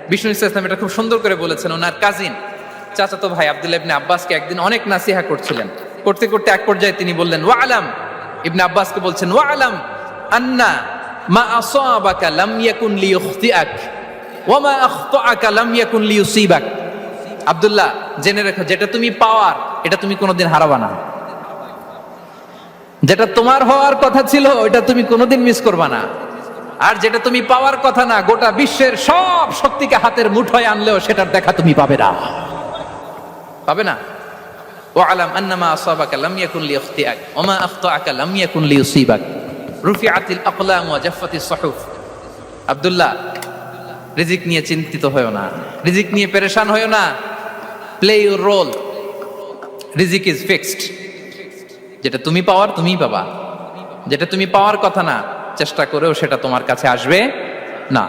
বিষ্ণু ইসলাম এটা খুব সুন্দর করে বলেছেন। ওনার কাজিন চাচাতো ভাই আব্দুল্লাহ ইবনে আব্বাসকে একদিন অনেক নাসিহা করছিলেন। করতে করতে এক পর্যায়ে তিনি বললেন, ওয়া আলাম, ইবনে আব্বাসকে বলছেন, ওয়া আলাম আন্না মা আসাবাকা লাম ইয়াকুন লিইখতিআক ওয়া মা আখতাআকা লাম ইয়াকুন লিইউসিবাক। আব্দুল্লাহ, জেনে রেখো, যেটা তুমি পাওয়ার এটা তুমি কোনোদিন হারাবা না। যেটা তোমার হওয়ার কথা ছিল ওটা তুমি কোনোদিন মিস করবা না। আর যেটা তুমি পাওয়ার কথা না, গোটা বিশ্বের সব শক্তিকে হাতের মুঠোয় আনলেও সেটার দেখা তুমি পাবে না, পাবে না। ওয়া আলাম আন্নামা আসাবাকা লাম ইয়াকুন লিইখতিআক ওয়া মা আখতাআকা লাম ইয়াকুন লিইউসিবাক রুফিআতিল আকলাম ওয়া জাফফাতিস সুহুফ। আব্দুল্লাহ, রিজিক নিয়ে চিন্তিত হয়ো না, রিজিক নিয়ে পেরেশান হয়ো না। প্লে ইউর রোল, রিজিক ইজ ফিক্সড। যেটা তুমি পাওয়ার তুমিই পাবা, যেটা তুমি পাওয়ার কথা না চেষ্টা করেও সেটা তোমার কাছে আসবে না।